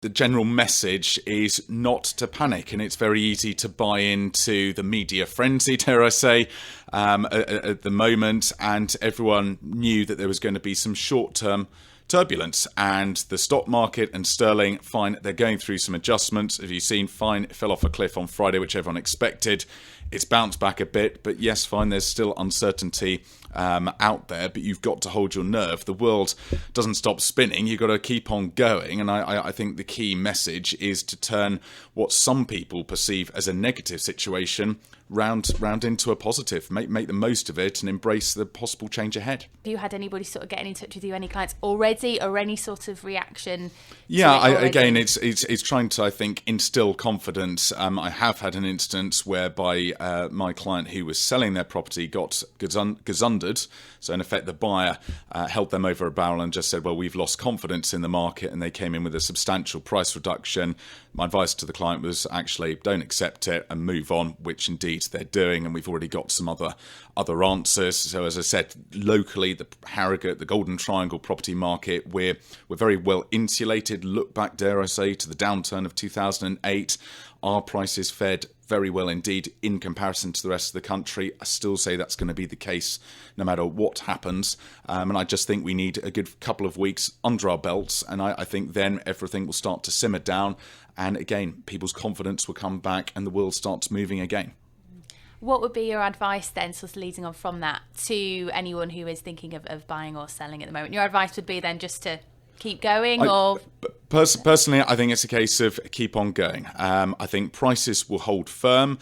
the general message is not to panic, and it's very easy to buy into the media frenzy, dare I say, at the moment, and everyone knew that there was going to be some short-term turbulence, and the stock market and sterling, fine, they're going through some adjustments. Have you seen? Fine, it fell off a cliff on Friday, which everyone expected. It's bounced back a bit, but yes, fine, there's still uncertainty out there, but you've got to hold your nerve. The world doesn't stop spinning. You've got to keep on going, and I think the key message is to turn what some people perceive as a negative situation round into a positive. Make the most of it and embrace the possible change ahead. Have you had anybody sort of getting in touch with you, any clients already, or any sort of reaction? Yeah, again, it's trying to, I think, instill confidence. I have had an instance whereby my client who was selling their property got gazundered. So in effect, the buyer held them over a barrel and just said, well, we've lost confidence in the market, and they came in with a substantial price reduction. My advice to the client was actually don't accept it and move on, which indeed they're doing, and we've already got some other answers. So as I said, locally, the Harrogate, the Golden Triangle property market, we're very well insulated. Look back, dare I say, to the downturn of 2008. Our prices fared very well indeed in comparison to the rest of the country. I still say that's going to be the case no matter what happens. And I just think we need a good couple of weeks under our belts. And I think then everything will start to simmer down. And again, people's confidence will come back and the world starts moving again. What would be your advice then, sort of leading on from that, to anyone who is thinking of buying or selling at the moment? Your advice would be then just to keep going, or? Personally, I think it's a case of keep on going. I think prices will hold firm.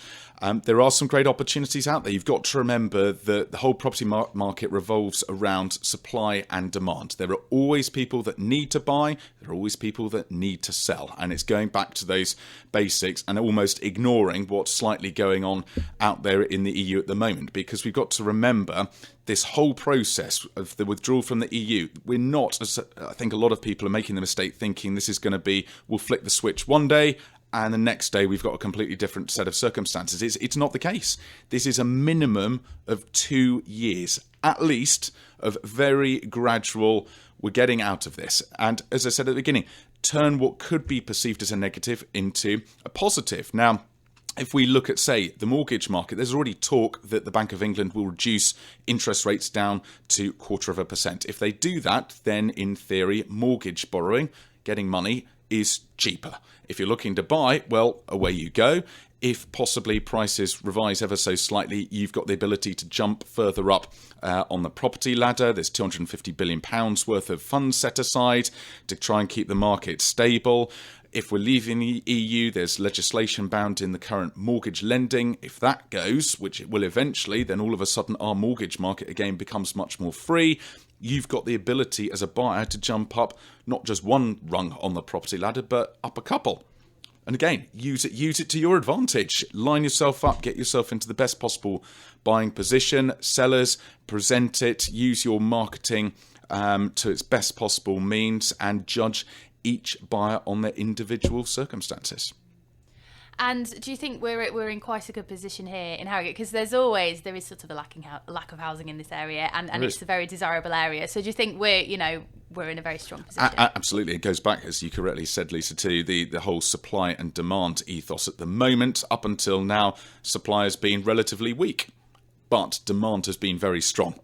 There are some great opportunities out there. You've got to remember that the whole property market revolves around supply and demand. There are always people that need to buy. There are always people that need to sell. And it's going back to those basics and almost ignoring what's slightly going on out there in the EU at the moment. Because we've got to remember this whole process of the withdrawal from the EU. We're not, as I think a lot of people are making the mistake thinking this is going to be, we'll flick the switch one day and the next day we've got a completely different set of circumstances. It's not the case. This is a minimum of 2 years, at least, of very gradual, we're getting out of this. And as I said at the beginning, turn what could be perceived as a negative into a positive. Now, if we look at, say, the mortgage market, there's already talk that the Bank of England will reduce interest rates down to 0.25%. If they do that, then in theory, mortgage borrowing, getting money, is cheaper. If you're looking to buy, well, away you go. If possibly prices revise ever so slightly, you've got the ability to jump further up on the property ladder. There's £250 billion worth of funds set aside to try and keep the market stable. If we're leaving the EU, there's legislation bound in the current mortgage lending. If that goes, which it will eventually, then all of a sudden our mortgage market again becomes much more free. You've got the ability as a buyer to jump up not just one rung on the property ladder, but up a couple. And again, use it to your advantage. Line yourself up, get yourself into the best possible buying position. Sellers, present it, use your marketing to its best possible means, and judge each buyer on their individual circumstances. And do you think we're in quite a good position here in Harrogate? Because there is sort of a lack of housing in this area, and it's a very desirable area. So do you think we're in a very strong position? Absolutely. It goes back, as you correctly said, Lisa, to the whole supply and demand ethos at the moment. Up until now, supply has been relatively weak, but demand has been very strong.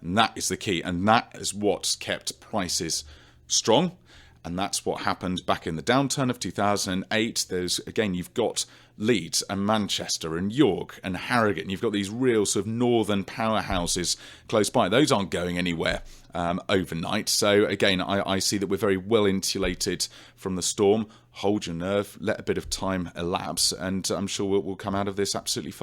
And that is the key. And that is what's kept prices strong. And that's what happened back in the downturn of 2008. You've got Leeds and Manchester and York and Harrogate, and you've got these real sort of northern powerhouses close by. Those aren't going anywhere overnight. So again, I see that we're very well insulated from the storm. Hold your nerve, let a bit of time elapse, and I'm sure we'll come out of this absolutely fine.